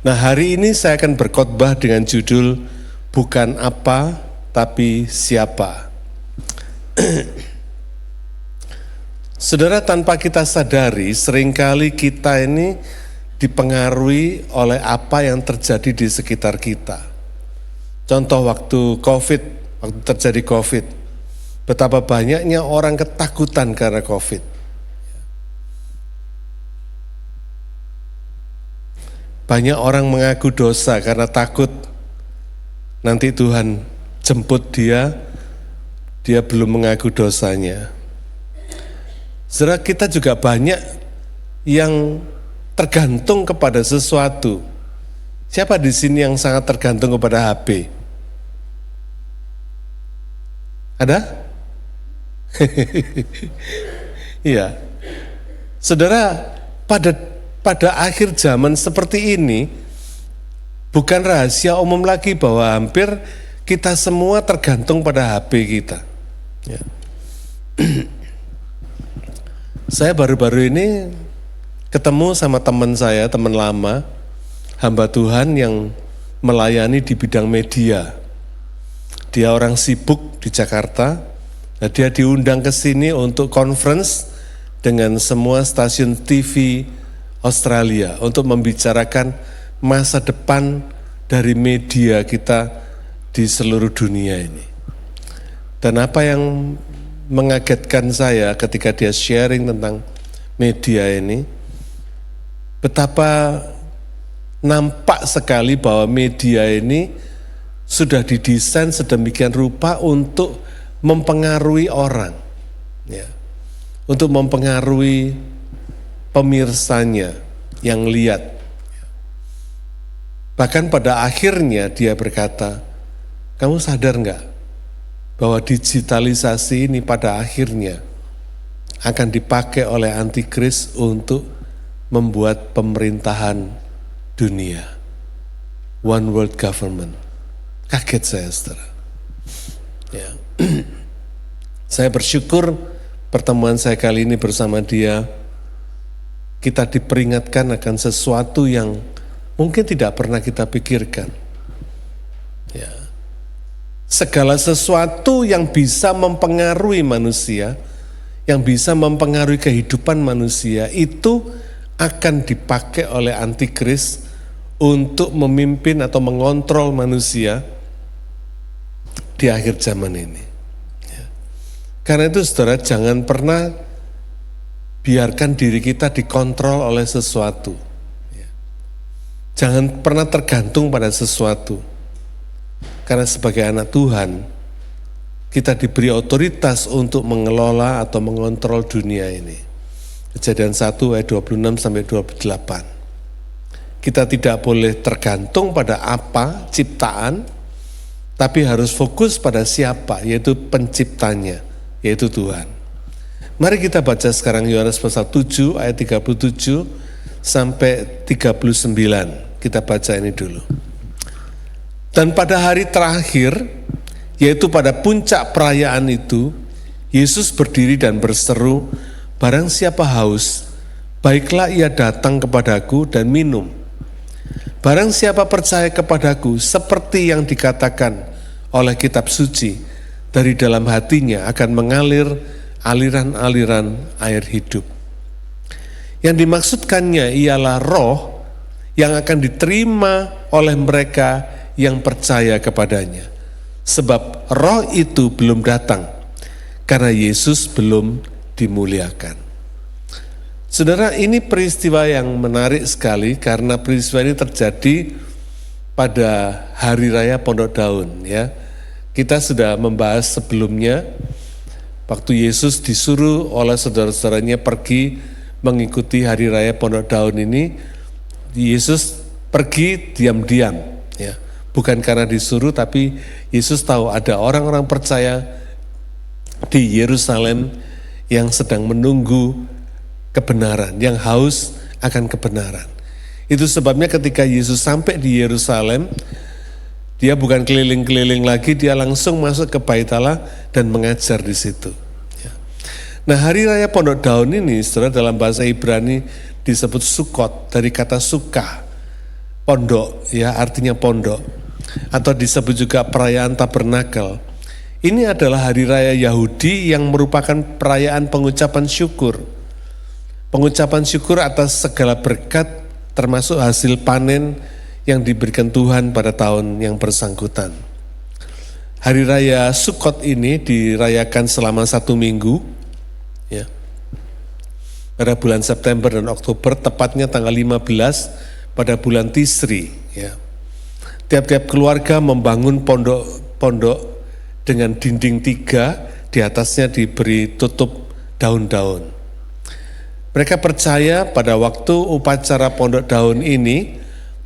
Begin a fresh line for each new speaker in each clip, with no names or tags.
Nah, hari ini saya akan berkhotbah dengan judul bukan apa tapi siapa. Saudara, tanpa kita sadari seringkali kita ini dipengaruhi oleh apa yang terjadi di sekitar kita. Contoh waktu terjadi COVID, betapa banyaknya orang ketakutan karena COVID. Banyak orang mengaku dosa karena takut nanti Tuhan jemput dia belum mengaku dosanya. Saudara, kita juga banyak yang tergantung kepada sesuatu. Siapa di sini yang sangat tergantung kepada HP? Ada? Iya. Saudara, pada akhir zaman seperti ini, bukan rahasia umum lagi bahwa hampir kita semua tergantung pada HP kita. Ya. Saya baru-baru ini ketemu sama teman saya, teman lama, hamba Tuhan yang melayani di bidang media. Dia orang sibuk di Jakarta, nah dia diundang ke sini untuk conference dengan semua stasiun TV Australia untuk membicarakan masa depan dari media kita di seluruh dunia ini. Dan apa yang mengagetkan saya ketika dia sharing tentang media ini, betapa nampak sekali bahwa media ini sudah didesain sedemikian rupa untuk mempengaruhi orang, ya, untuk mempengaruhi pemirsanya yang lihat. Bahkan pada akhirnya dia berkata, kamu sadar enggak bahwa digitalisasi ini pada akhirnya akan dipakai oleh antikris untuk membuat pemerintahan dunia, one world government. Kaget saya, saudara. Ya. Saya bersyukur pertemuan saya kali ini bersama dia, kita diperingatkan akan sesuatu yang mungkin tidak pernah kita pikirkan. Ya. Segala sesuatu yang bisa mempengaruhi manusia, yang bisa mempengaruhi kehidupan manusia, itu akan dipakai oleh antikris untuk memimpin atau mengontrol manusia di akhir zaman ini. Ya. Karena itu saudara, jangan pernah biarkan diri kita dikontrol oleh sesuatu. Ya. Jangan pernah tergantung pada sesuatu. Karena sebagai anak Tuhan, kita diberi otoritas untuk mengelola atau mengontrol dunia ini. Kejadian 1 ayat 26 sampai 28. Kita tidak boleh tergantung pada apa ciptaan, tapi harus fokus pada siapa, yaitu penciptanya, yaitu Tuhan. Mari kita baca sekarang Yohanes pasal 7 ayat 37 sampai 39. Kita baca ini dulu. Dan pada hari terakhir, yaitu pada puncak perayaan itu, Yesus berdiri dan berseru, barang siapa haus, baiklah ia datang kepadaku dan minum. Barang siapa percaya kepadaku, seperti yang dikatakan oleh kitab suci, dari dalam hatinya akan mengalir aliran-aliran air hidup. Yang dimaksudkannya ialah roh yang akan diterima oleh mereka yang percaya kepadanya. Sebab roh itu belum datang, karena Yesus belum dimuliakan. Saudara, ini peristiwa yang menarik sekali karena peristiwa ini terjadi pada Hari Raya Pondok Daun. Ya, kita sudah membahas sebelumnya, waktu Yesus disuruh oleh saudara-saudaranya pergi mengikuti Hari Raya Pondok Daun ini, Yesus pergi diam-diam. Ya. Bukan karena disuruh, tapi Yesus tahu ada orang-orang percaya di Yerusalem yang sedang menunggu kebenaran, yang haus akan kebenaran. Itu sebabnya ketika Yesus sampai di Yerusalem, dia bukan keliling-keliling lagi, dia langsung masuk ke Bait Allah dan mengajar di situ. Nah, Hari Raya Pondok Daun ini, saudara, dalam bahasa Ibrani disebut Sukkot, dari kata sukkah. pondok, ya artinya pondok, atau disebut juga perayaan Tabernakel. Ini adalah hari raya Yahudi yang merupakan perayaan pengucapan syukur. Pengucapan syukur atas segala berkat termasuk hasil panen yang diberikan Tuhan pada tahun yang bersangkutan. Hari raya Sukkot ini dirayakan selama 1 minggu, ya, pada bulan September dan Oktober, tepatnya tanggal 15 pada bulan Tisri. Ya. Tiap-tiap keluarga membangun pondok dengan dinding 3, di atasnya diberi tutup daun-daun. Mereka percaya pada waktu upacara pondok daun ini,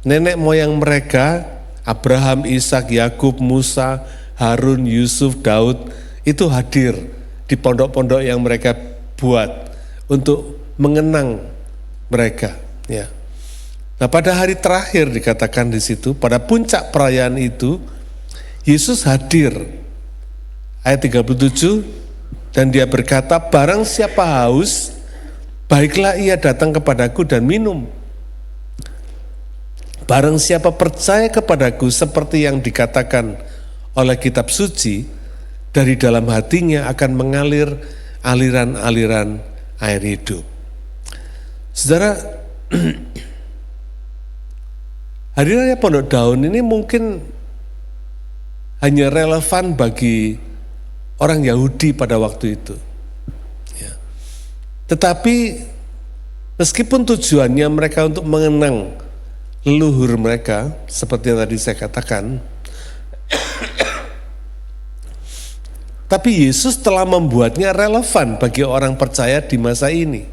nenek moyang mereka, Abraham, Ishak, Yakub, Musa, Harun, Yusuf, Daud, itu hadir di pondok-pondok yang mereka buat untuk mengenang mereka. Ya. Nah, pada hari terakhir dikatakan di situ, pada puncak perayaan itu, Yesus hadir. Ayat 37, dan dia berkata, barang siapa haus, baiklah ia datang kepadaku dan minum. Barang siapa percaya kepadaku seperti yang dikatakan oleh kitab suci, dari dalam hatinya akan mengalir aliran-aliran air hidup. Saudara, hari raya Pondok Daun ini mungkin hanya relevan bagi orang Yahudi pada waktu itu. Ya. Tetapi meskipun tujuannya mereka untuk mengenang leluhur mereka, seperti yang tadi saya katakan, tapi Yesus telah membuatnya relevan bagi orang percaya di masa ini,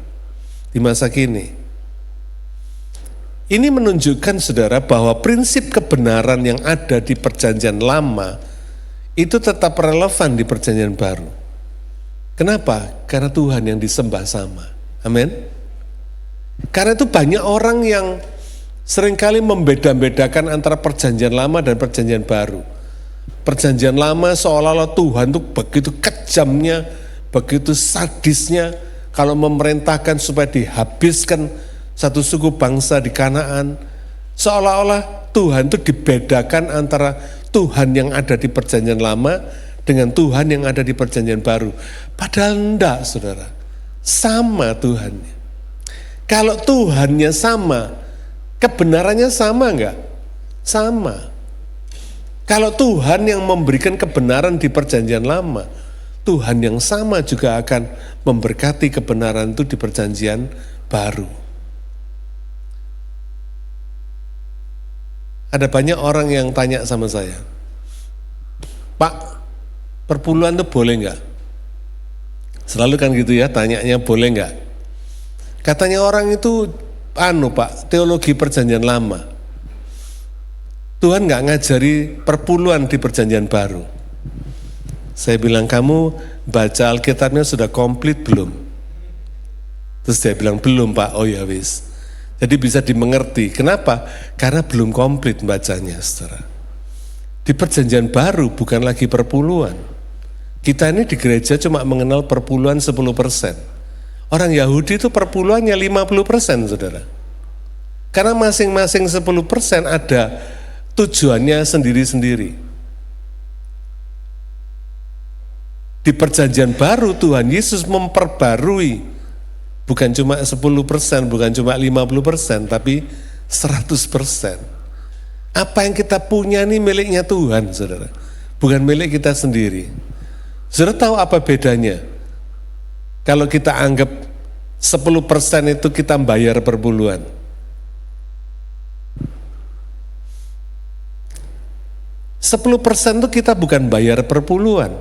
di masa kini. Ini menunjukkan, saudara, bahwa prinsip kebenaran yang ada di Perjanjian Lama itu tetap relevan di Perjanjian Baru. Kenapa? Karena Tuhan yang disembah sama. Amin. Karena itu banyak orang yang seringkali membeda-bedakan antara Perjanjian Lama dan Perjanjian Baru. Perjanjian Lama seolah-olah Tuhan itu begitu kejamnya, begitu sadisnya, kalau memerintahkan supaya dihabiskan satu suku bangsa di Kanaan. Seolah-olah Tuhan itu dibedakan antara Tuhan yang ada di Perjanjian Lama dengan Tuhan yang ada di Perjanjian Baru. Padahal enggak, saudara. Sama Tuhannya. Kalau Tuhannya sama, kebenarannya sama enggak? Sama. Kalau Tuhan yang memberikan kebenaran di Perjanjian Lama, Tuhan yang sama juga akan memberkati kebenaran itu di Perjanjian Baru. Ada banyak orang yang tanya sama saya, Pak, perpuluhan itu boleh enggak? Selalu kan gitu ya, tanyanya boleh enggak? Katanya orang itu, Pak, teologi Perjanjian Lama. Tuhan enggak ngajari perpuluhan di Perjanjian Baru. Saya bilang, kamu baca Alkitabnya sudah komplit belum? Terus dia bilang, belum Pak. Oh ya wis. Jadi bisa dimengerti. Kenapa? Karena belum komplit bacanya, saudara. Di Perjanjian Baru bukan lagi perpuluhan. Kita ini di gereja cuma mengenal perpuluhan 10%. Orang Yahudi itu perpuluhannya 50%, saudara. Karena masing-masing 10% ada tujuannya sendiri-sendiri. Di Perjanjian Baru Tuhan Yesus memperbarui. Bukan cuma 10%, bukan cuma 50%, tapi 100%. Apa yang kita punya ini miliknya Tuhan, saudara. Bukan milik kita sendiri. Saudara tahu apa bedanya? Kalau kita anggap 10% itu kita bayar perpuluhan. 10% itu kita bukan bayar perpuluhan,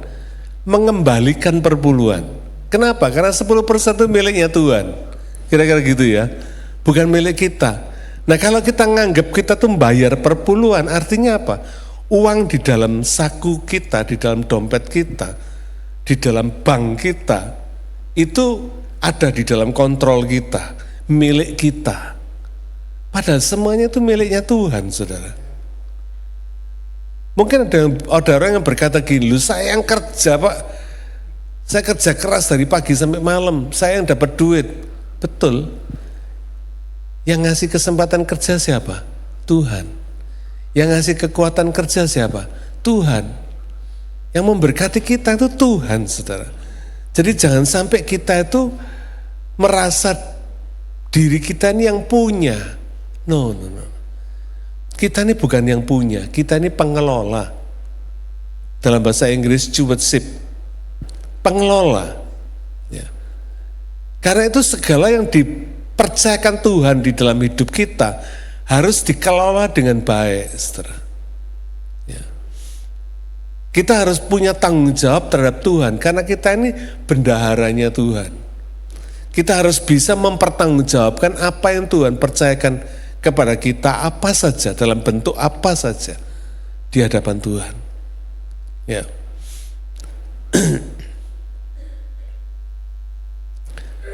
mengembalikan perpuluhan. Kenapa? Karena 10% itu miliknya Tuhan. Kira-kira gitu ya. Bukan milik kita. Nah kalau kita nganggap kita tuh bayar perpuluhan, artinya apa? Uang di dalam saku kita, di dalam dompet kita, di dalam bank kita, itu ada di dalam kontrol kita, milik kita. Padahal semuanya itu miliknya Tuhan, saudara. Mungkin ada orang yang berkata gini, lu saya yang kerja Pak, saya kerja keras dari pagi sampai malam, saya yang dapat duit. Betul. Yang ngasih kesempatan kerja siapa? Tuhan. Yang ngasih kekuatan kerja siapa? Tuhan. Yang memberkati kita itu Tuhan, saudara. Jadi jangan sampai kita itu merasa diri kita ini yang punya. No. Kita ini bukan yang punya, kita ini pengelola. Dalam bahasa Inggris stewardship, pengelola. Ya. Karena itu segala yang dipercayakan Tuhan di dalam hidup kita harus dikelola dengan baik, saudara. Ya. Kita harus punya tanggung jawab terhadap Tuhan, karena kita ini bendaharanya Tuhan. Kita harus bisa mempertanggungjawabkan apa yang Tuhan percayakan kepada kita, apa saja, dalam bentuk apa saja di hadapan Tuhan. Ya.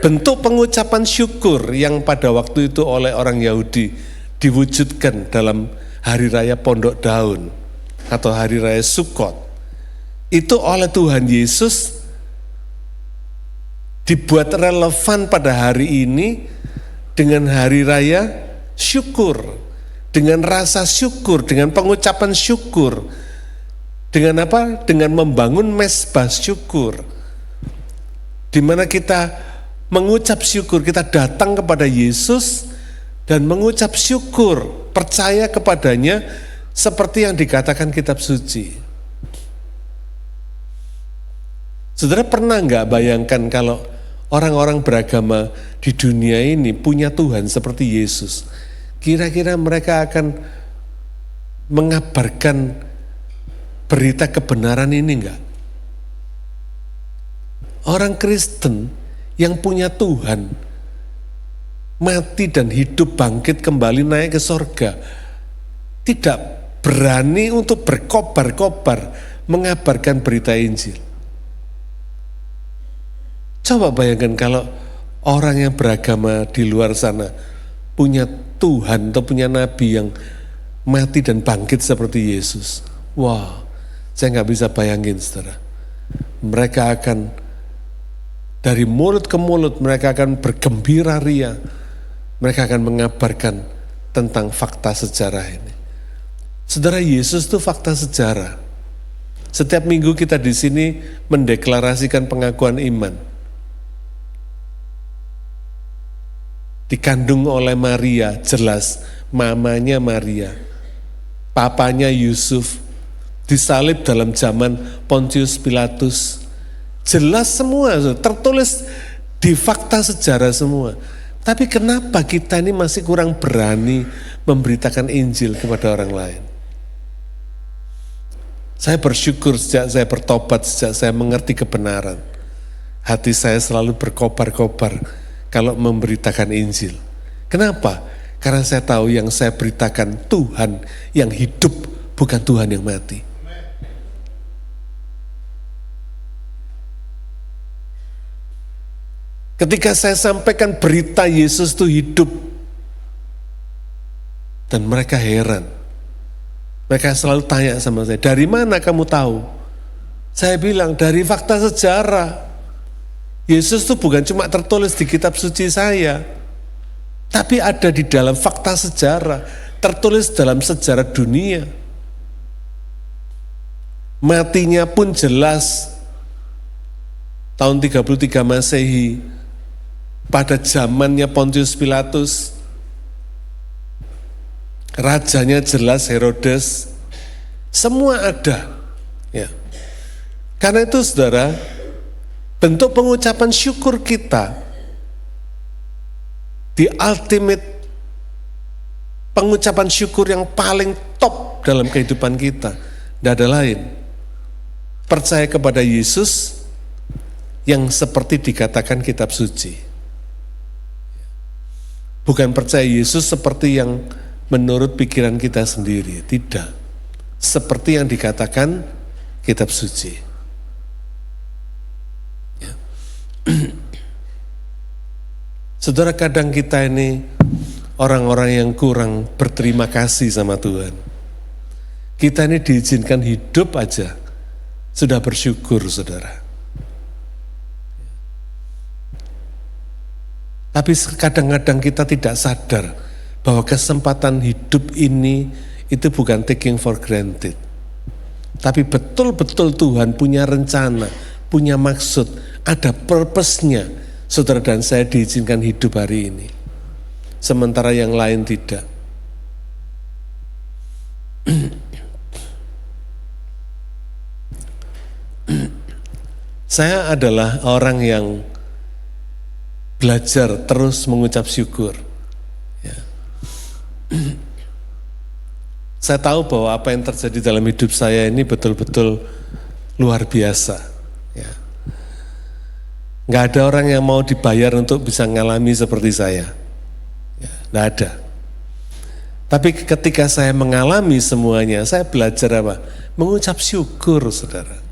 Bentuk pengucapan syukur yang pada waktu itu oleh orang Yahudi diwujudkan dalam hari raya Pondok Daun atau hari raya Sukkot, itu oleh Tuhan Yesus dibuat relevan pada hari ini dengan hari raya syukur, dengan rasa syukur, dengan pengucapan syukur, dengan apa? Dengan membangun mezbah syukur, di mana kita mengucap syukur, kita datang kepada Yesus dan mengucap syukur, percaya kepadanya seperti yang dikatakan kitab suci. Saudara pernah nggak bayangkan kalau orang-orang beragama di dunia ini punya Tuhan seperti Yesus? Kira-kira mereka akan mengabarkan berita kebenaran ini enggak? Orang Kristen yang punya Tuhan, mati dan hidup, bangkit kembali, naik ke sorga, tidak berani untuk berkobar-kobar mengabarkan berita Injil. Coba bayangkan kalau orang yang beragama di luar sana punya Tuhan atau punya Nabi yang mati dan bangkit seperti Yesus. Wah, saya nggak bisa bayangin, saudara. Mereka akan dari mulut ke mulut, mereka akan bergembira ria. Mereka akan mengabarkan tentang fakta sejarah ini. Saudara, Yesus itu fakta sejarah. Setiap minggu kita di sini mendeklarasikan pengakuan iman. Dikandung oleh Maria, jelas mamanya Maria, papanya Yusuf, disalib dalam zaman Pontius Pilatus, jelas semua, tertulis di fakta sejarah semua. Tapi kenapa kita ini masih kurang berani memberitakan Injil kepada orang lain? Saya bersyukur sejak saya bertobat, sejak saya mengerti kebenaran, hati saya selalu berkobar-kobar kalau memberitakan Injil. Kenapa? Karena saya tahu yang saya beritakan Tuhan yang hidup, bukan Tuhan yang mati. Ketika saya sampaikan berita Yesus itu hidup, dan mereka heran. Mereka selalu tanya sama saya, dari mana kamu tahu? Saya bilang, dari fakta sejarah. Yesus itu bukan cuma tertulis di kitab suci saya, tapi ada di dalam fakta sejarah, tertulis dalam sejarah dunia. Matinya pun jelas, tahun 33 Masehi, pada zamannya Pontius Pilatus, rajanya jelas Herodes, semua ada. Ya. Karena itu saudara, bentuk pengucapan syukur kita, di ultimate pengucapan syukur yang paling top dalam kehidupan kita, tidak ada lain. Percaya kepada Yesus yang seperti dikatakan kitab suci. Bukan percaya Yesus seperti yang menurut pikiran kita sendiri, tidak. Seperti yang dikatakan kitab suci. Saudara, kadang kita ini orang-orang yang kurang berterima kasih sama Tuhan. Kita ini diizinkan hidup aja, sudah bersyukur, saudara. Tapi kadang-kadang kita tidak sadar bahwa kesempatan hidup ini itu bukan taking for granted. Tapi betul-betul Tuhan punya rencana, punya maksud, ada purpose-nya. Saudara dan saya diizinkan hidup hari ini. Sementara yang lain tidak. Saya adalah orang yang belajar terus mengucap syukur. Ya. Saya tahu bahwa apa yang terjadi dalam hidup saya ini betul-betul luar biasa. Ya. Nggak ada orang yang mau dibayar untuk bisa mengalami seperti saya. Ya, nggak ada. Tapi ketika saya mengalami semuanya, saya belajar apa? Mengucap syukur, saudara.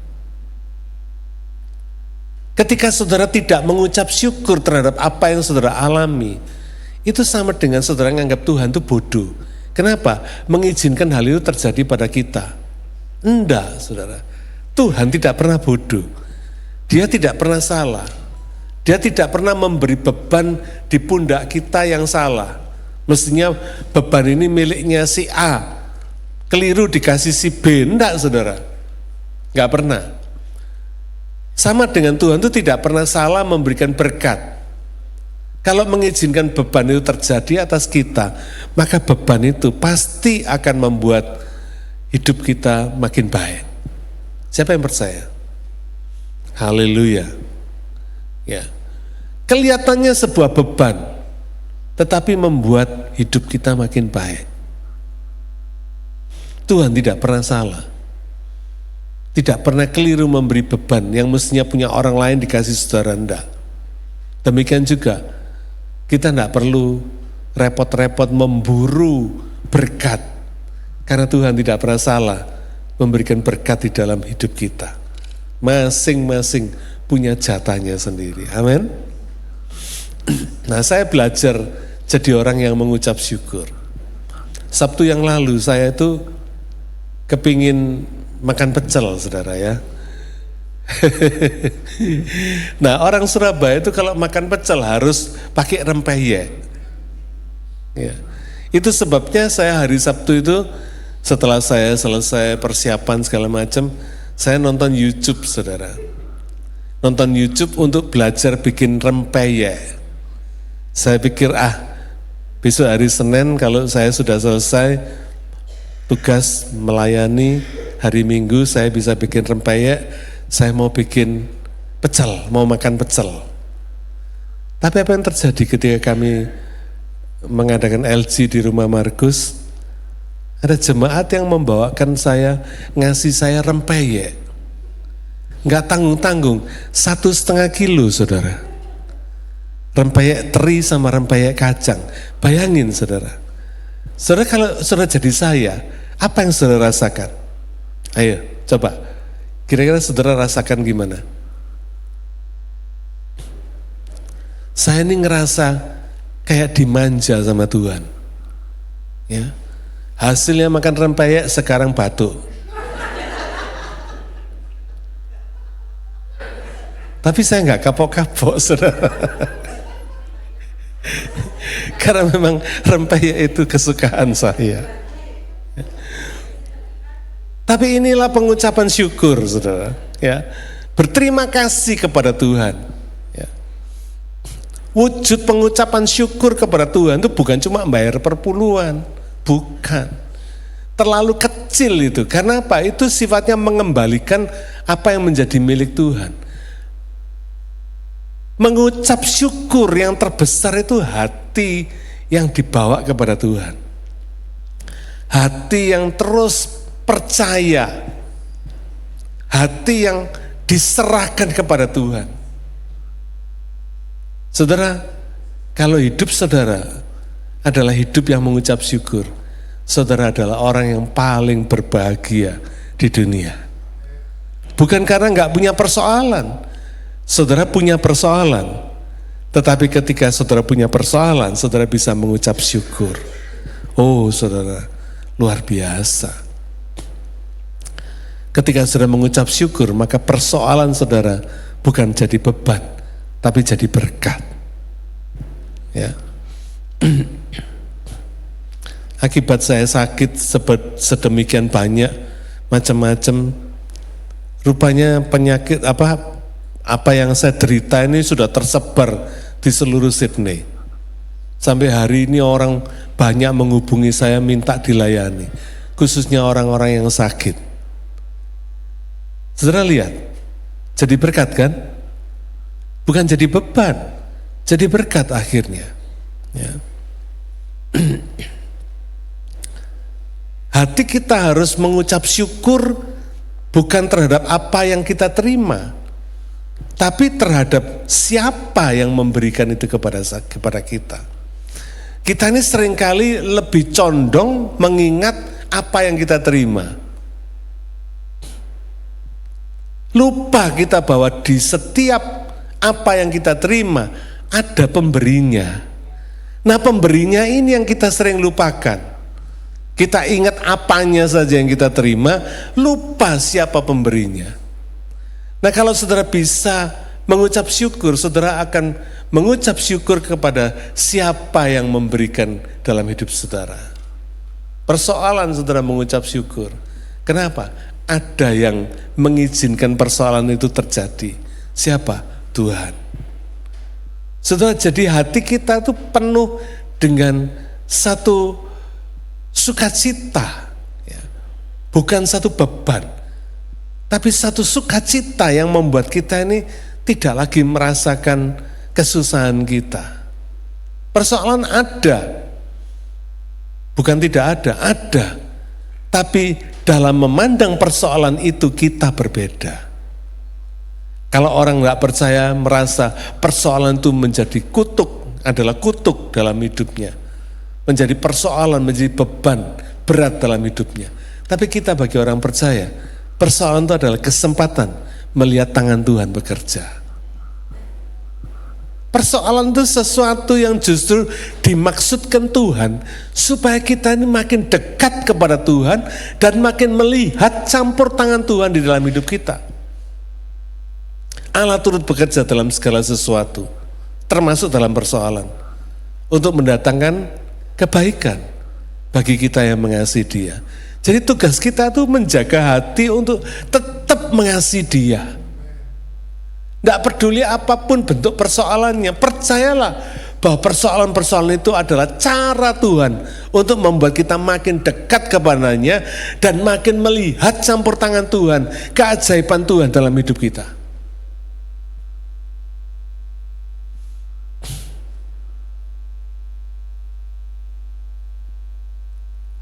Ketika saudara tidak mengucap syukur terhadap apa yang saudara alami, itu sama dengan saudara menganggap Tuhan itu bodoh. Kenapa? Mengizinkan hal itu terjadi pada kita. Enggak, saudara. Tuhan tidak pernah bodoh. Dia tidak pernah salah. Dia tidak pernah memberi beban di pundak kita yang salah. Mestinya beban ini miliknya si A. Keliru dikasih si B. Enggak, saudara. Enggak pernah. Sama dengan Tuhan itu tidak pernah salah memberikan berkat. Kalau mengizinkan beban itu terjadi atas kita, maka beban itu pasti akan membuat hidup kita makin baik. Siapa yang percaya? Haleluya. Ya. Kelihatannya sebuah beban, tetapi membuat hidup kita makin baik. Tuhan tidak pernah salah. Tidak pernah keliru memberi beban yang mestinya punya orang lain dikasih saudara, enggak. Demikian juga kita enggak perlu repot-repot memburu berkat, karena Tuhan tidak pernah salah memberikan berkat di dalam hidup kita. Masing-masing punya jatahnya sendiri. Amin. Nah, saya belajar jadi orang yang mengucap syukur. Sabtu yang lalu saya itu kepingin makan pecel, saudara ya. Nah, orang Surabaya itu kalau makan pecel harus pakai rempeyek. Ya. Itu sebabnya saya hari Sabtu itu setelah saya selesai persiapan segala macam, saya nonton YouTube, saudara. Nonton YouTube untuk belajar bikin rempeyek. Saya pikir besok hari Senin kalau saya sudah selesai tugas melayani, hari Minggu saya bisa bikin rempeyek, saya mau bikin pecel, mau makan pecel. Tapi apa yang terjadi ketika kami mengadakan LG di rumah Markus, ada jemaat yang membawakan saya, ngasih saya rempeyek. Nggak tanggung-tanggung, 1,5 kilo, saudara. Rempeyek teri sama rempeyek kacang. Bayangin, saudara. Saudara, kalau saudara jadi saya, apa yang saudara rasakan? Ayo, coba. Kira-kira saudara rasakan gimana? Saya ini ngerasa kayak dimanja sama Tuhan. Ya. Hasilnya makan rempeyek, sekarang batuk. Tapi saya nggak kapok-kapok, saudara. Karena memang rempeyek itu kesukaan saya. Tapi inilah pengucapan syukur, saudara. Ya, berterima kasih kepada Tuhan. Ya. Wujud pengucapan syukur kepada Tuhan itu bukan cuma bayar perpuluhan, bukan. Terlalu kecil itu. Karena apa? Itu sifatnya mengembalikan apa yang menjadi milik Tuhan. Mengucap syukur yang terbesar itu hati yang dibawa kepada Tuhan. Hati yang terus percaya, hati yang diserahkan kepada Tuhan. Saudara, kalau hidup saudara adalah hidup yang mengucap syukur, saudara adalah orang yang paling berbahagia di dunia. Bukan karena nggak punya persoalan, saudara punya persoalan, tetapi ketika saudara punya persoalan, saudara bisa mengucap syukur. Oh, saudara, luar biasa. Ketika saudara mengucap syukur, maka persoalan saudara bukan jadi beban, tapi jadi berkat. Ya. Akibat saya sakit sedemikian banyak, macam-macam. Rupanya penyakit apa yang saya derita ini sudah tersebar di seluruh Sydney. Sampai hari ini orang banyak menghubungi saya minta dilayani, khususnya orang-orang yang sakit. Saudara lihat, jadi berkat kan? Bukan jadi beban, jadi berkat akhirnya. Ya. Hati kita harus mengucap syukur bukan terhadap apa yang kita terima, tapi terhadap siapa yang memberikan itu kepada kita. Kita ini seringkali lebih condong mengingat apa yang kita terima. Lupa kita bahwa di setiap apa yang kita terima ada pemberinya. Nah, pemberinya ini yang kita sering lupakan. Kita ingat apanya saja yang kita terima, lupa siapa pemberinya. Nah, kalau saudara bisa mengucap syukur, saudara akan mengucap syukur kepada siapa yang memberikan dalam hidup saudara. Persoalan saudara mengucap syukur. Kenapa? Ada yang mengizinkan persoalan itu terjadi. Siapa? Tuhan. Saudara, jadi hati kita itu penuh dengan satu sukacita, ya. Bukan satu beban, tapi satu sukacita yang membuat kita ini tidak lagi merasakan kesusahan kita. Persoalan ada, bukan tidak ada, tapi dalam memandang persoalan itu kita berbeda. Kalau orang nggak percaya merasa persoalan itu menjadi adalah kutuk dalam hidupnya, menjadi persoalan, menjadi beban berat dalam hidupnya. Tapi kita bagi orang percaya, persoalan itu adalah kesempatan melihat tangan Tuhan bekerja. Persoalan itu sesuatu yang justru dimaksudkan Tuhan supaya kita ini makin dekat kepada Tuhan dan makin melihat campur tangan Tuhan di dalam hidup kita. Allah turut bekerja dalam segala sesuatu, termasuk dalam persoalan, untuk mendatangkan kebaikan bagi kita yang mengasihi Dia. Jadi tugas kita itu menjaga hati untuk tetap mengasihi Dia. Tidak peduli apapun bentuk persoalannya, percayalah bahwa persoalan-persoalan itu adalah cara Tuhan untuk membuat kita makin dekat kepadanya dan makin melihat campur tangan Tuhan, keajaiban Tuhan dalam hidup kita.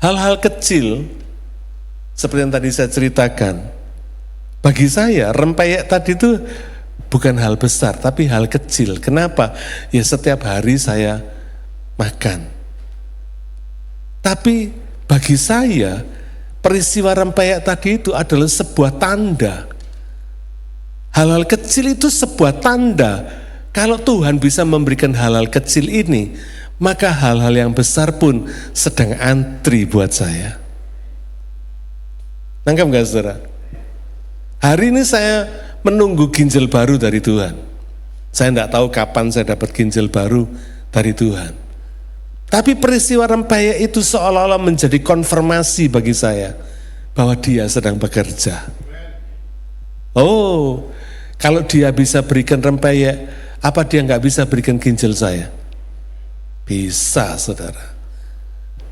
Hal-hal kecil seperti yang tadi saya ceritakan, bagi saya rempeyek tadi itu bukan hal besar tapi hal kecil. Kenapa? Ya setiap hari saya makan. Tapi bagi saya peristiwa rempeyek tadi itu adalah sebuah tanda. Hal-hal kecil itu sebuah tanda. Kalau Tuhan bisa memberikan hal-hal kecil ini, maka hal-hal yang besar pun sedang antri buat saya. Nangkap gak saudara? Hari ini saya menunggu ginjal baru dari Tuhan. Saya tidak tahu kapan saya dapat ginjal baru dari Tuhan. Tapi peristiwa rempeyek itu seolah-olah menjadi konfirmasi bagi saya bahwa Dia sedang bekerja. Oh, kalau Dia bisa berikan rempeyek, apa Dia nggak bisa berikan ginjal saya? Bisa, saudara.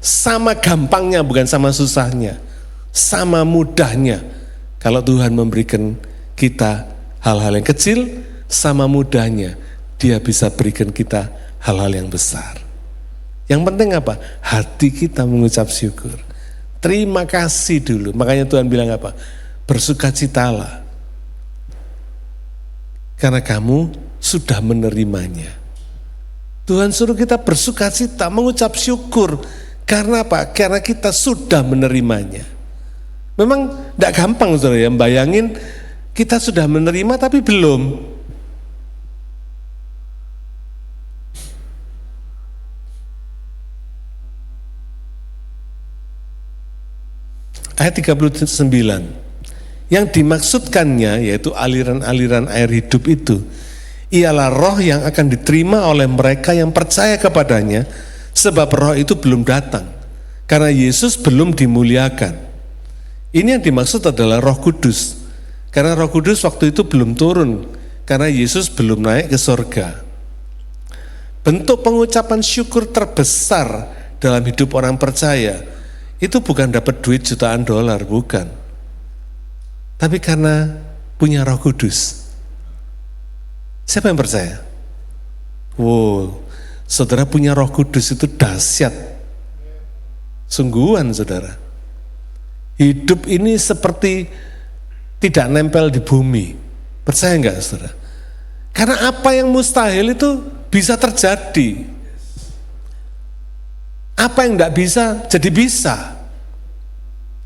Sama gampangnya, bukan sama susahnya. Sama mudahnya. Kalau Tuhan memberikan kita hal-hal yang kecil, sama mudahnya Dia bisa berikan kita hal-hal yang besar. Yang penting apa? Hati kita mengucap syukur. Terima kasih dulu. Makanya Tuhan bilang apa? Bersukacitalah. Karena kamu sudah menerimanya. Tuhan suruh kita bersukacita, mengucap syukur. Karena apa? Karena kita sudah menerimanya. Memang tidak gampang saudara ya, bayangin kita sudah menerima tapi belum. Ayat 39, yang dimaksudkannya yaitu aliran-aliran air hidup itu, ialah roh yang akan diterima oleh mereka yang percaya kepadanya, sebab roh itu belum datang Karena Yesus belum dimuliakan. Ini yang dimaksud adalah Roh Kudus. Karena Roh Kudus waktu itu belum turun, karena Yesus belum naik ke surga. Bentuk pengucapan syukur terbesar dalam hidup orang percaya itu bukan dapat duit jutaan dolar, bukan. Tapi karena punya Roh Kudus. Siapa yang percaya? Wow, saudara punya Roh Kudus itu dahsyat. Sungguhan saudara. Hidup ini seperti tidak nempel di bumi. Percaya enggak saudara? Karena apa yang mustahil itu bisa terjadi. Apa yang enggak bisa jadi bisa.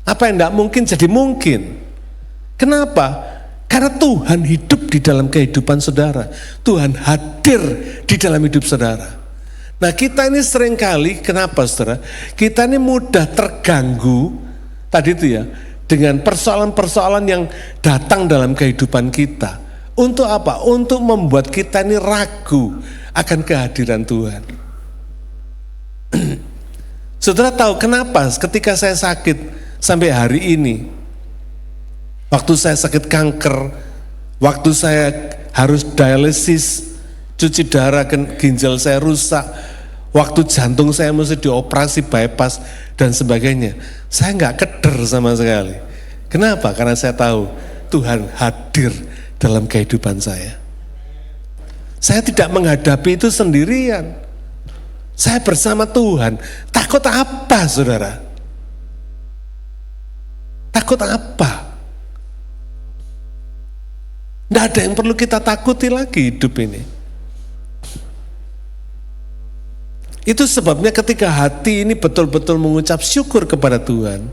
Apa yang enggak mungkin jadi mungkin. Kenapa? Karena Tuhan hidup di dalam kehidupan saudara. Tuhan hadir di dalam hidup saudara. Nah kita ini seringkali, kenapa saudara? Kita ini mudah terganggu, tadi itu ya, dengan persoalan-persoalan yang datang dalam kehidupan kita. Untuk apa? Untuk membuat kita ini ragu akan kehadiran Tuhan. Saudara tahu kenapa ketika saya sakit sampai hari ini, waktu saya sakit kanker, waktu saya harus dialisis, cuci darah, ginjal saya rusak, waktu jantung saya mesti dioperasi bypass dan sebagainya, saya nggak keder sama sekali. Kenapa? Karena saya tahu Tuhan hadir dalam kehidupan saya. Saya tidak menghadapi itu sendirian. Saya bersama Tuhan. Takut apa saudara? Takut apa? Tidak ada yang perlu kita takuti lagi hidup ini. Itu sebabnya ketika hati ini betul-betul mengucap syukur kepada Tuhan,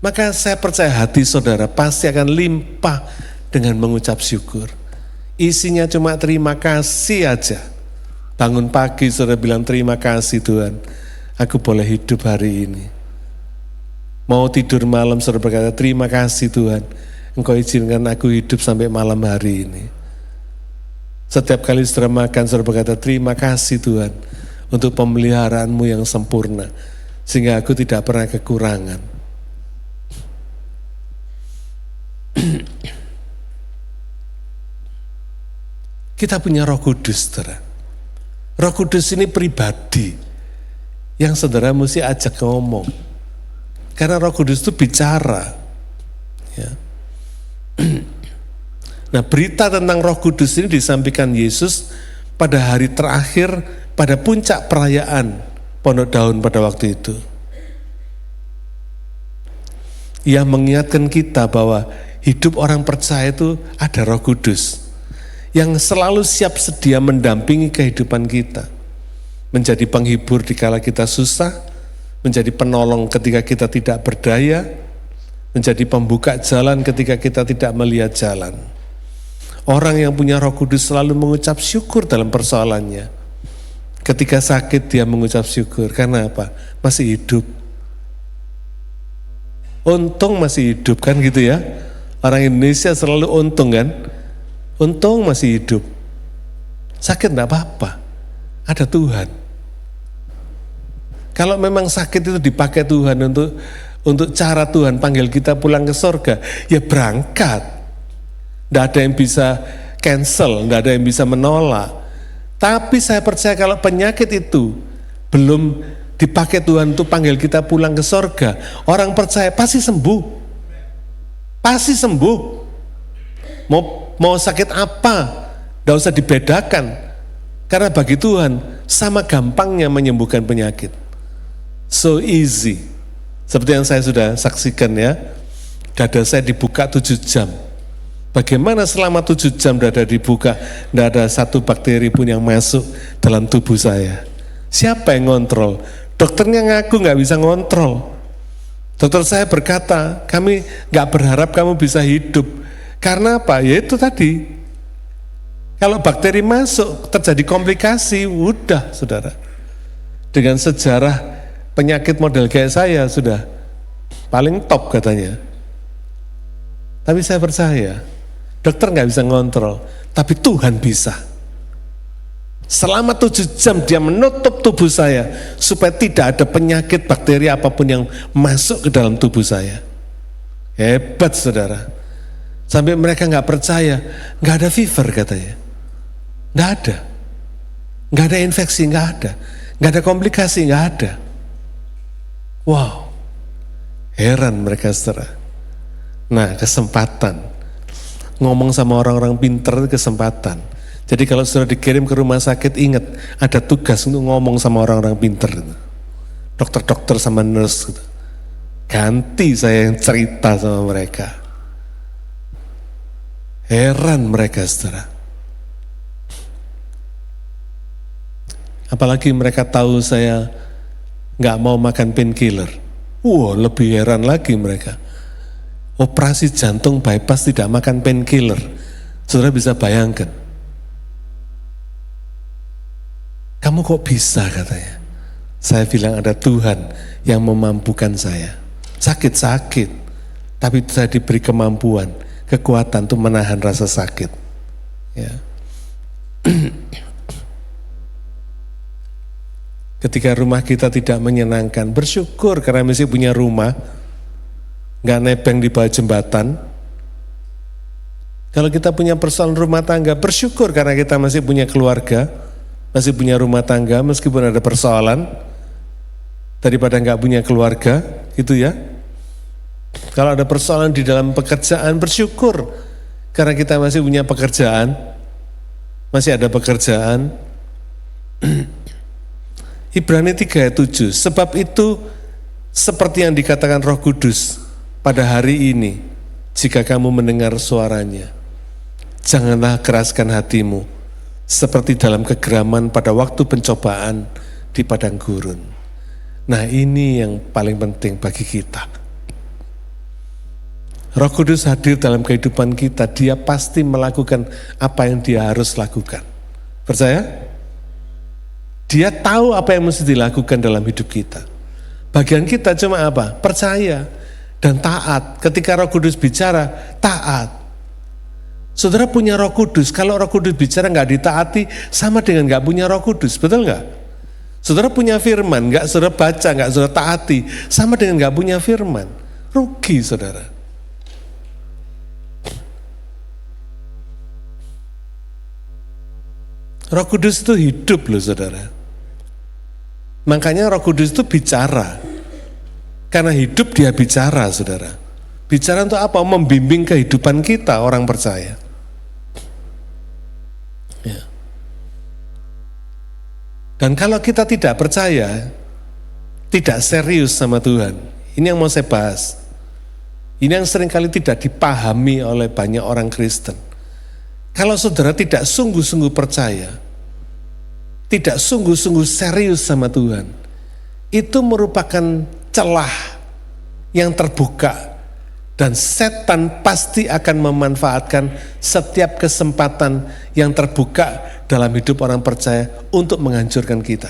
maka saya percaya hati saudara pasti akan limpah dengan mengucap syukur. Isinya cuma terima kasih aja. Bangun pagi saudara bilang terima kasih Tuhan, aku boleh hidup hari ini. Mau tidur malam saudara berkata terima kasih Tuhan, Engkau izinkan aku hidup sampai malam hari ini. Setiap kali saudara makan saudara berkata terima kasih Tuhan untuk pemeliharaanmu yang sempurna, sehingga aku tidak pernah kekurangan. Kita punya Roh Kudus, saudara. Roh Kudus ini pribadi yang saudara mesti ajak ngomong. Karena Roh Kudus itu bicara. Ya. Nah, berita tentang Roh Kudus ini disampaikan Yesus pada hari terakhir, pada puncak perayaan Pondok Daun pada waktu itu. Ia mengingatkan kita bahwa hidup orang percaya itu ada Roh Kudus yang selalu siap sedia mendampingi kehidupan kita, menjadi penghibur di kala kita susah, menjadi penolong ketika kita tidak berdaya, menjadi pembuka jalan ketika kita tidak melihat jalan. Orang yang punya Roh Kudus selalu mengucap syukur dalam persoalannya. Ketika sakit dia mengucap syukur, karena apa? Masih hidup. Untung masih hidup kan gitu ya. Orang Indonesia selalu untung kan. Untung masih hidup. Sakit enggak apa-apa. Ada Tuhan. Kalau memang sakit itu dipakai Tuhan untuk cara Tuhan panggil kita pulang ke surga, ya berangkat. Enggak ada yang bisa cancel, enggak ada yang bisa menolak. Tapi saya percaya kalau penyakit itu belum dipakai Tuhan untuk panggil kita pulang ke surga, orang percaya pasti sembuh. Pasti sembuh. Mau sakit apa, enggak usah dibedakan. Karena bagi Tuhan sama gampangnya menyembuhkan penyakit. So easy. Seperti yang saya sudah saksikan ya. Dada saya dibuka 7 jam. Bagaimana selama 7 jam dada dibuka, tidak ada satu bakteri pun yang masuk dalam tubuh saya. Siapa yang ngontrol? Dokternya ngaku nggak bisa ngontrol. Dokter saya berkata, kami nggak berharap kamu bisa hidup. Karena apa? Ya itu tadi. Kalau bakteri masuk, terjadi komplikasi, udah saudara. Dengan sejarah penyakit model kayak saya sudah paling top katanya. Tapi saya percaya, dokter nggak bisa ngontrol, tapi Tuhan bisa. Selama 7 jam dia menutup tubuh saya supaya tidak ada penyakit bakteri apapun yang masuk ke dalam tubuh saya. Hebat saudara. Sampai mereka nggak percaya, nggak ada fever katanya. Nggak ada. Nggak ada infeksi, nggak ada. Nggak ada komplikasi, nggak ada. Wow. Heran mereka saudara. Nah, kesempatan. Ngomong sama orang-orang pinter kesempatan. Jadi kalau sudah dikirim ke rumah sakit, ingat ada tugas untuk ngomong sama orang-orang pinter. Dokter-dokter sama nurse. Ganti saya yang cerita sama mereka. Heran mereka saudara. Apalagi mereka tahu saya nggak mau makan painkiller. Wah, lebih heran lagi mereka. Operasi jantung bypass tidak makan painkiller. Saudara bisa bayangkan. Kamu kok bisa katanya. Saya bilang ada Tuhan yang memampukan saya. Sakit-sakit, tapi saya diberi kemampuan, kekuatan untuk menahan rasa sakit. Ya. Ketika rumah kita tidak menyenangkan, bersyukur karena masih punya rumah, nggak nebeng di bawah jembatan. Kalau kita punya persoalan rumah tangga, bersyukur karena kita masih punya keluarga, masih punya rumah tangga meskipun ada persoalan, daripada nggak punya keluarga, gitu ya. Kalau ada persoalan di dalam pekerjaan, bersyukur karena kita masih punya pekerjaan, masih ada pekerjaan. Ibrani 3 ayat 7, sebab itu seperti yang dikatakan Roh Kudus pada hari ini, jika kamu mendengar suaranya, janganlah keraskan hatimu, seperti dalam kegeraman pada waktu pencobaan di padang gurun. Nah, ini yang paling penting bagi kita. Roh Kudus hadir dalam kehidupan kita, dia pasti melakukan apa yang dia harus lakukan. Percaya? Dia tahu apa yang mesti dilakukan dalam hidup kita. Bagian kita cuma apa? Percaya dan taat. Ketika Roh Kudus bicara, taat. Saudara punya Roh Kudus, kalau Roh Kudus bicara nggak ditaati, sama dengan nggak punya Roh Kudus, betul nggak? Saudara punya firman, nggak saudara baca, nggak saudara taati, sama dengan nggak punya firman. Rugi saudara. Roh Kudus itu hidup loh saudara. Makanya Roh Kudus itu bicara. Karena hidup dia bicara saudara. Bicara untuk apa? Membimbing kehidupan kita orang percaya. Ya. Dan kalau kita tidak percaya, tidak serius sama Tuhan, ini yang mau saya bahas. Ini yang seringkali tidak dipahami oleh banyak orang Kristen. Kalau saudara tidak sungguh-sungguh percaya, tidak sungguh-sungguh serius sama Tuhan, itu merupakan celah yang terbuka dan setan pasti akan memanfaatkan setiap kesempatan yang terbuka dalam hidup orang percaya untuk menghancurkan kita.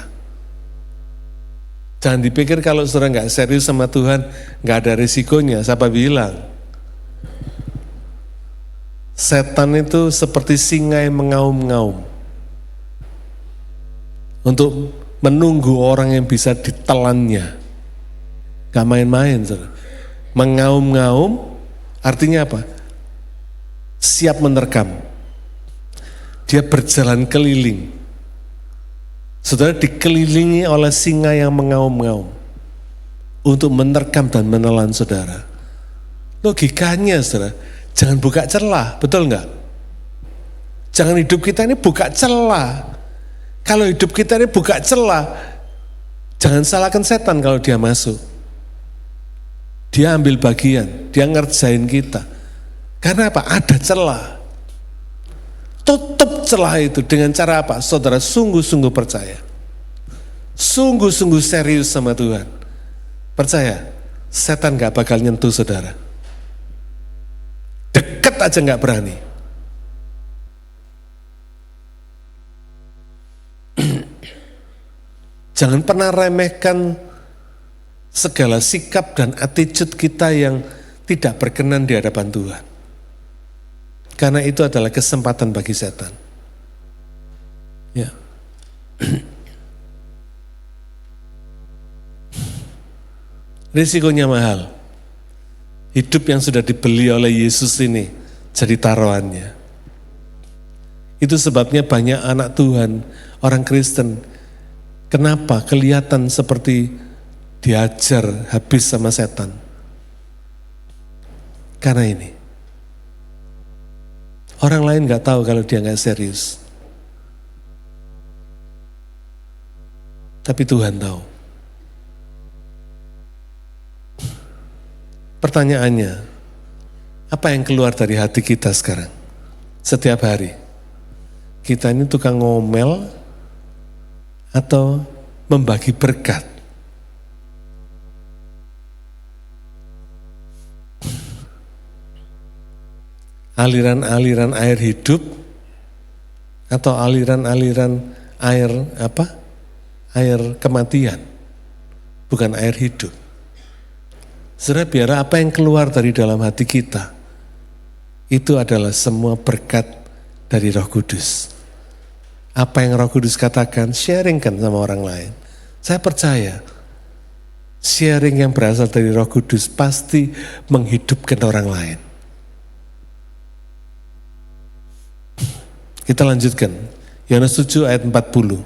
Jangan dipikir kalau saudara nggak serius sama Tuhan, nggak ada risikonya. Siapa bilang? Setan itu seperti singa yang mengaum-ngaum untuk menunggu orang yang bisa ditelannya. Gak main-main saudara. Mengaum-ngaum artinya apa? Siap menerkam. Dia berjalan keliling. Saudara dikelilingi oleh singa yang mengaum-ngaum untuk menerkam dan menelan saudara. Logikanya saudara, jangan buka celah, betul nggak? Jangan hidup kita ini buka celah. Kalau hidup kita ini buka celah, jangan salahkan setan kalau dia masuk. Dia ambil bagian, dia ngerjain kita. Karena apa? Ada celah. Tutup celah itu dengan cara apa? Saudara sungguh-sungguh percaya. Sungguh-sungguh serius sama Tuhan. Percaya, setan gak bakal nyentuh saudara. Deket aja gak berani. Jangan pernah remehkan segala sikap dan attitude kita yang tidak berkenan di hadapan Tuhan. Karena itu adalah kesempatan bagi setan. Ya. Risikonya mahal. Hidup yang sudah dibeli oleh Yesus ini jadi taruhannya. Itu sebabnya banyak anak Tuhan, orang Kristen, kenapa kelihatan seperti diajar habis sama setan? Karena ini. Orang lain gak tahu kalau dia gak serius. Tapi Tuhan tahu. Pertanyaannya, apa yang keluar dari hati kita sekarang? Setiap hari. Kita ini tukang ngomel atau membagi berkat? Aliran-aliran air hidup atau aliran-aliran air apa? Air kematian, bukan air hidup. Saudara, biar apa yang keluar dari dalam hati kita, itu adalah semua berkat dari Roh Kudus. Apa yang Roh Kudus katakan, sharingkan sama orang lain. Saya percaya, sharing yang berasal dari Roh Kudus pasti menghidupkan orang lain. Kita lanjutkan, Yohanes 7 ayat 40.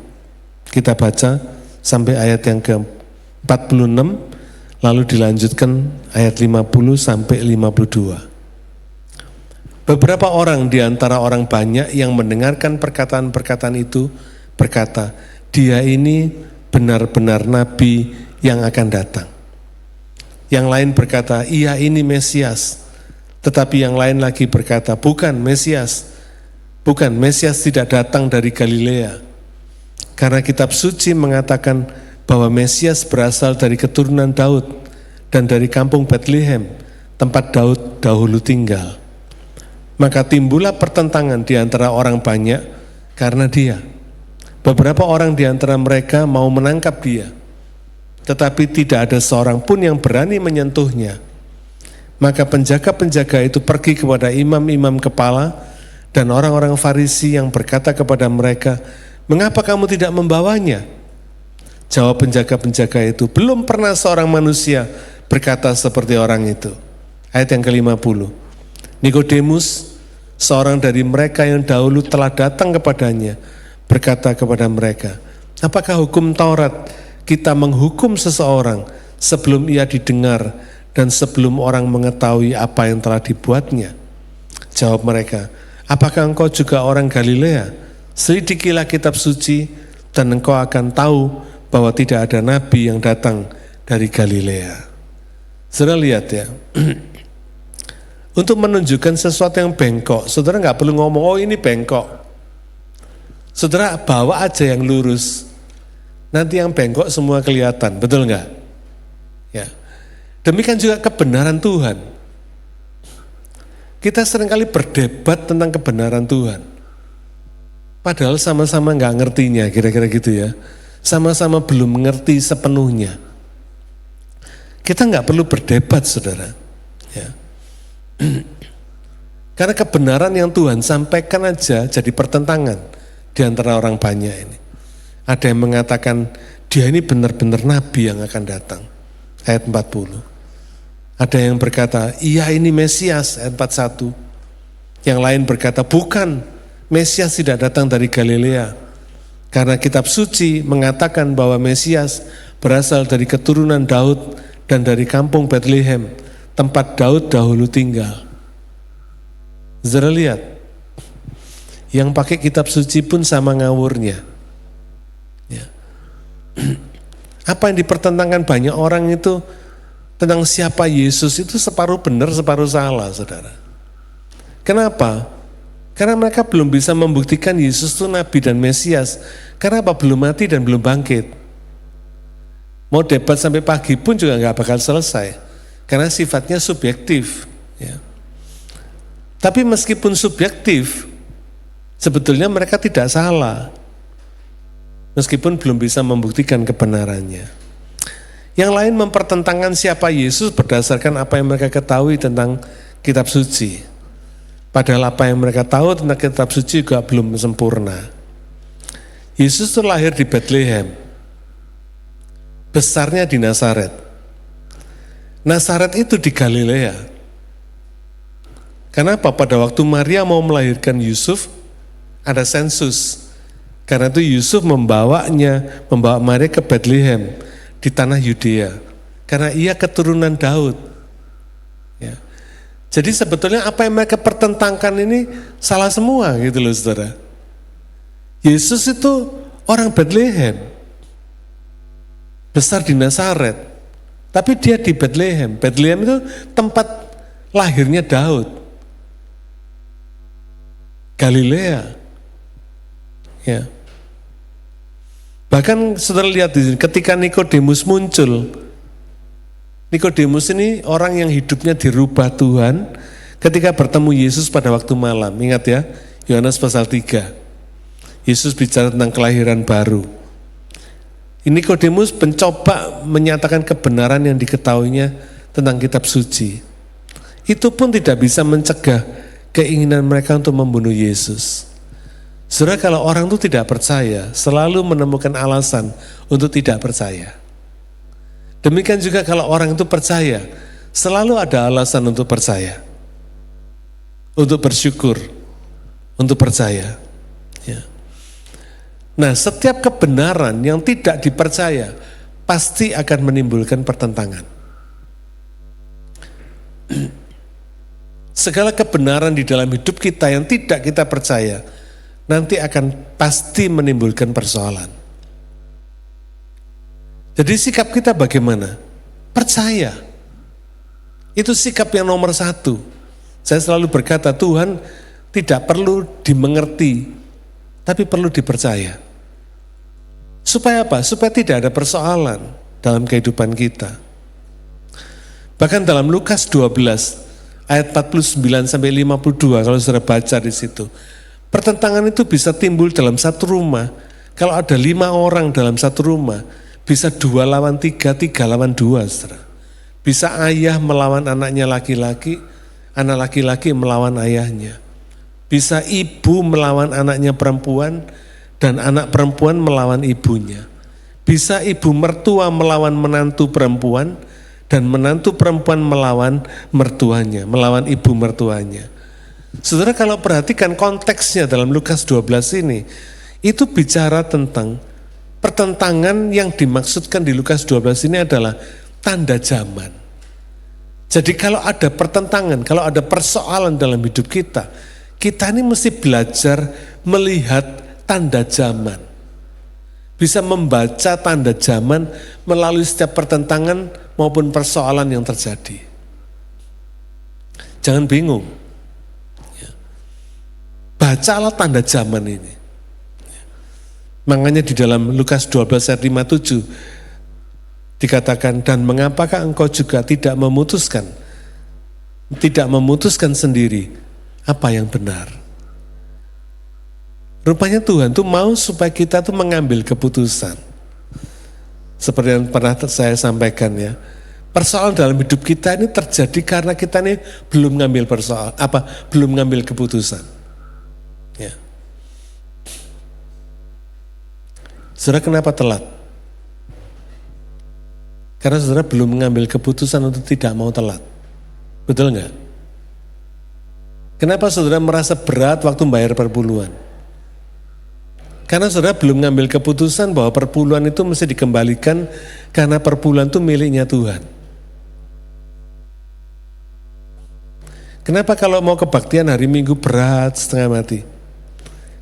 Kita baca sampai ayat yang ke-46, lalu dilanjutkan ayat 50 sampai 52. Beberapa orang di antara orang banyak yang mendengarkan perkataan-perkataan itu berkata, dia ini benar-benar nabi yang akan datang. Yang lain berkata, iya ini Mesias. Tetapi yang lain lagi berkata, bukan Mesias. Bukan, Mesias tidak datang dari Galilea. Karena kitab suci mengatakan bahwa Mesias berasal dari keturunan Daud dan dari kampung Bethlehem, tempat Daud dahulu tinggal. Maka timbullah pertentangan di antara orang banyak karena dia. Beberapa orang di antara mereka mau menangkap dia, tetapi tidak ada seorang pun yang berani menyentuhnya. Maka penjaga-penjaga itu pergi kepada imam-imam kepala dan orang-orang Farisi yang berkata kepada mereka, mengapa kamu tidak membawanya? Jawab penjaga-penjaga itu, belum pernah seorang manusia berkata seperti orang itu. Ayat yang ke-50. Nikodemus, seorang dari mereka yang dahulu telah datang kepadanya, berkata kepada mereka, apakah hukum Taurat kita menghukum seseorang sebelum ia didengar dan sebelum orang mengetahui apa yang telah dibuatnya? Jawab mereka, apakah engkau juga orang Galilea? Selidikilah kitab suci dan engkau akan tahu bahwa tidak ada nabi yang datang dari Galilea. Saudara lihat ya, untuk menunjukkan sesuatu yang bengkok, saudara nggak perlu ngomong, oh ini bengkok. Saudara bawa aja yang lurus, nanti yang bengkok semua kelihatan, betul nggak? Ya, demikian juga kebenaran Tuhan. Kita seringkali berdebat tentang kebenaran Tuhan. Padahal sama-sama nggak ngertinya, kira-kira gitu ya. Sama-sama belum mengerti sepenuhnya. Kita nggak perlu berdebat, saudara. Ya. Karena kebenaran yang Tuhan sampaikan aja jadi pertentangan di antara orang banyak ini. Ada yang mengatakan dia ini benar-benar nabi yang akan datang. Ayat 40. Ada yang berkata, iya ini Mesias, ayat 41. Yang lain berkata, bukan, Mesias tidak datang dari Galilea. Karena kitab suci mengatakan bahwa Mesias berasal dari keturunan Daud dan dari kampung Bethlehem, tempat Daud dahulu tinggal. Saudara lihat, yang pakai kitab suci pun sama ngawurnya. Ya. Apa yang dipertentangkan banyak orang itu tentang siapa Yesus itu separuh benar, separuh salah, saudara. Kenapa? Karena mereka belum bisa membuktikan Yesus itu Nabi dan Mesias. Karena apa? Belum mati dan belum bangkit. Mau debat sampai pagi pun juga nggak bakal selesai. Karena sifatnya subjektif. Ya. Tapi meskipun subjektif, sebetulnya mereka tidak salah. Meskipun belum bisa membuktikan kebenarannya. Yang lain mempertentangkan siapa Yesus berdasarkan apa yang mereka ketahui tentang kitab suci. Padahal apa yang mereka tahu tentang kitab suci juga belum sempurna. Yesus itu lahir di Bethlehem, besarnya di Nazaret. Nazaret itu di Galilea. Kenapa? Pada waktu Maria mau melahirkan Yusuf, ada sensus. Karena itu Yusuf membawa Maria ke Bethlehem di tanah Yudea. Karena ia keturunan Daud. Ya. Jadi sebetulnya apa yang mereka pertentangkan ini salah semua gitu loh saudara. Yesus itu orang Bethlehem, besar di Nazaret, tapi dia di Bethlehem. Bethlehem itu tempat lahirnya Daud. Galilea. Ya. Bahkan saudara lihat di sini, ketika Nikodemus muncul, Nikodemus ini orang yang hidupnya dirubah Tuhan ketika bertemu Yesus pada waktu malam. Ingat ya, Yohanes pasal 3. Yesus bicara tentang kelahiran baru. Nikodemus mencoba menyatakan kebenaran yang diketahuinya tentang kitab suci. Itu pun tidak bisa mencegah keinginan mereka untuk membunuh Yesus. Saudara, kalau orang itu tidak percaya, selalu menemukan alasan untuk tidak percaya. Demikian juga kalau orang itu percaya, selalu ada alasan untuk percaya, untuk bersyukur, untuk percaya. Ya. Nah, setiap kebenaran yang tidak dipercaya pasti akan menimbulkan pertentangan. Segala kebenaran di dalam hidup kita yang tidak kita percaya nanti akan pasti menimbulkan persoalan. Jadi sikap kita bagaimana? Percaya. Itu sikap yang nomor satu. Saya selalu berkata, Tuhan tidak perlu dimengerti, tapi perlu dipercaya. Supaya apa? Supaya tidak ada persoalan dalam kehidupan kita. Bahkan dalam Lukas 12 ayat 49 sampai 52 kalau saudara baca di situ. Pertentangan itu bisa timbul dalam satu rumah. Kalau ada 5 orang dalam satu rumah, bisa 2 lawan 3, 3 lawan 2, saudara. Bisa ayah melawan anaknya laki-laki, anak laki-laki melawan ayahnya. Bisa ibu melawan anaknya perempuan, dan anak perempuan melawan ibunya. Bisa ibu mertua melawan menantu perempuan, dan menantu perempuan melawan mertuanya, melawan ibu mertuanya. Saudara, kalau perhatikan konteksnya dalam Lukas 12 ini, itu bicara tentang pertentangan yang dimaksudkan di Lukas 12 ini adalah tanda zaman. Jadi kalau ada pertentangan, kalau ada persoalan dalam hidup kita, kita ini mesti belajar melihat tanda zaman. Bisa membaca tanda zaman melalui setiap pertentangan maupun persoalan yang terjadi. Jangan bingung. Bacalah tanda zaman ini. Makanya di dalam Lukas 12 ayat 57 dikatakan, dan mengapakah engkau juga tidak memutuskan sendiri apa yang benar. Rupanya Tuhan tuh mau supaya kita tuh mengambil keputusan. Seperti yang pernah saya sampaikan ya, persoalan dalam hidup kita ini terjadi karena kita ini belum ngambil keputusan. Ya. Saudara, kenapa telat? Karena saudara belum mengambil keputusan untuk tidak mau telat. Betul enggak? Kenapa saudara merasa berat waktu membayar perpuluhan? Karena saudara belum mengambil keputusan bahwa perpuluhan itu mesti dikembalikan karena perpuluhan itu miliknya Tuhan. Kenapa kalau mau kebaktian hari Minggu berat setengah mati?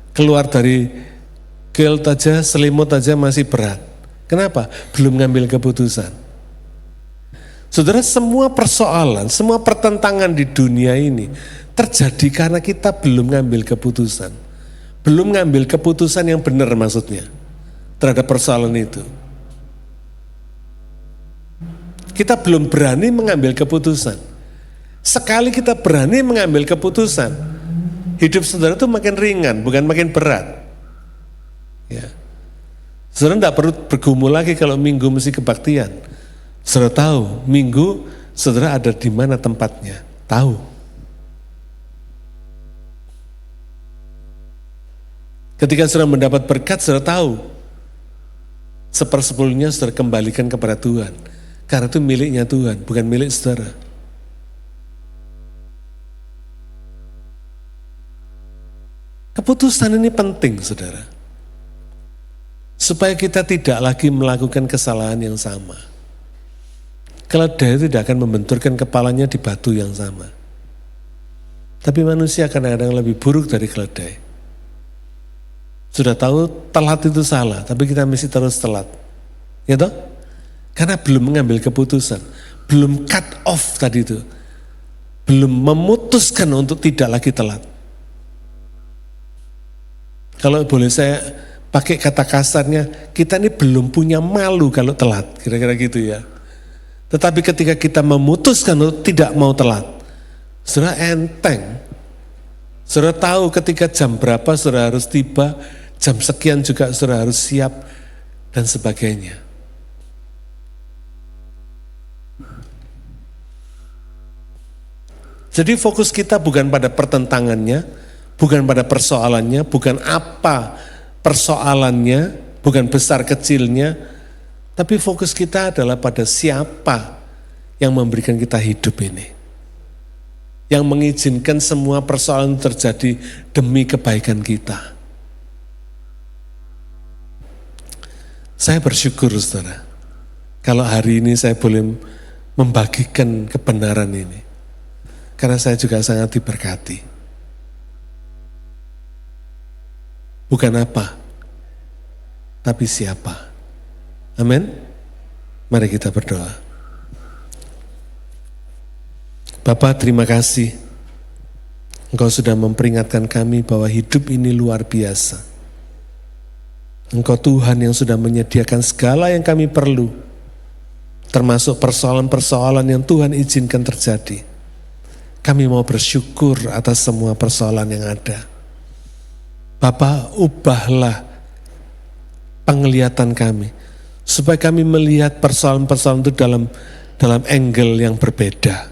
Keluar dari guild aja, selimut aja masih berat. Kenapa? Belum ngambil keputusan. Saudara, semua persoalan, semua pertentangan di dunia ini terjadi karena kita belum ngambil keputusan. Belum ngambil keputusan yang benar maksudnya terhadap persoalan itu. Kita belum berani mengambil keputusan. Sekali kita berani mengambil keputusan, hidup saudara itu makin ringan, bukan makin berat. Ya. Saudara tidak perlu bergumul lagi kalau Minggu mesti kebaktian. Saudara tahu, Minggu saudara ada di mana tempatnya, tahu. Ketika saudara mendapat berkat, saudara tahu 1/10 saudara kembalikan kepada Tuhan. Karena itu miliknya Tuhan, bukan milik saudara. Keputusan ini penting, saudara. Supaya kita tidak lagi melakukan kesalahan yang sama. Keledai itu tidak akan membenturkan kepalanya di batu yang sama. Tapi manusia kadang-kadang lebih buruk dari keledai. Sudah tahu telat itu salah, tapi kita mesti terus telat. Ya toh? Karena belum mengambil keputusan. Belum cut off tadi itu. Belum memutuskan untuk tidak lagi telat. Kalau boleh saya pakai kata kasarnya, kita ini belum punya malu kalau telat, kira-kira gitu ya. Tetapi ketika kita memutuskan untuk tidak mau telat, saudara enteng. Saudara tahu ketika jam berapa saudara harus tiba, jam sekian juga saudara harus siap, dan sebagainya. Jadi fokus kita bukan pada pertentangannya, bukan pada persoalannya, bukan apa persoalannya, bukan besar kecilnya, tapi fokus kita adalah pada siapa yang memberikan kita hidup ini. Yang mengizinkan semua persoalan terjadi demi kebaikan kita. Saya bersyukur, saudara, kalau hari ini saya boleh membagikan kebenaran ini. Karena saya juga sangat diberkati. Bukan apa, tapi siapa. Amin. Mari kita berdoa. Bapa, terima kasih. Engkau sudah memperingatkan kami bahwa hidup ini luar biasa. Engkau Tuhan yang sudah menyediakan segala yang kami perlu. Termasuk persoalan-persoalan yang Tuhan izinkan terjadi. Kami mau bersyukur atas semua persoalan yang ada. Bapa, ubahlah penglihatan kami, supaya kami melihat persoalan-persoalan itu dalam angle yang berbeda.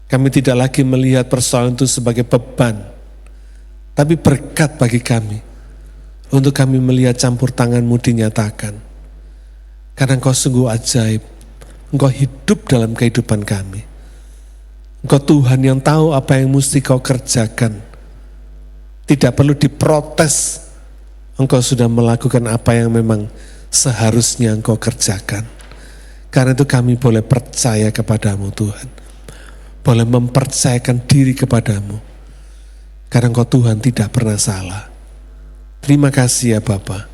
Kami tidak lagi melihat persoalan itu sebagai beban, tapi berkat bagi kami, untuk kami melihat campur tangan-Mu dinyatakan. Karena Engkau sungguh ajaib, Engkau hidup dalam kehidupan kami. Engkau Tuhan yang tahu apa yang mesti Kau kerjakan. Tidak perlu diprotes, Engkau sudah melakukan apa yang memang seharusnya Engkau kerjakan. Karena itu kami boleh percaya kepadamu Tuhan. Boleh mempercayakan diri kepadamu. Karena Engkau Tuhan tidak pernah salah. Terima kasih ya Bapa.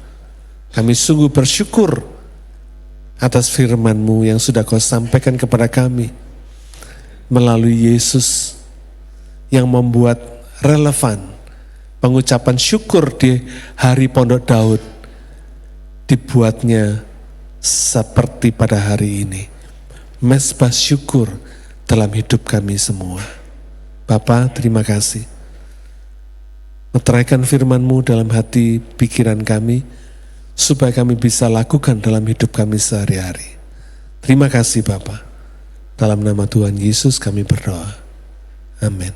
Kami sungguh bersyukur atas firman-Mu yang sudah Kau sampaikan kepada kami. Melalui Yesus yang membuat relevan pengucapan syukur di hari Pondok Daud dibuatnya seperti pada hari ini. Mezbah syukur dalam hidup kami semua. Bapa, terima kasih. Meteraikan firman-Mu dalam hati pikiran kami, supaya kami bisa lakukan dalam hidup kami sehari-hari. Terima kasih Bapa. Dalam nama Tuhan Yesus kami berdoa. Amin.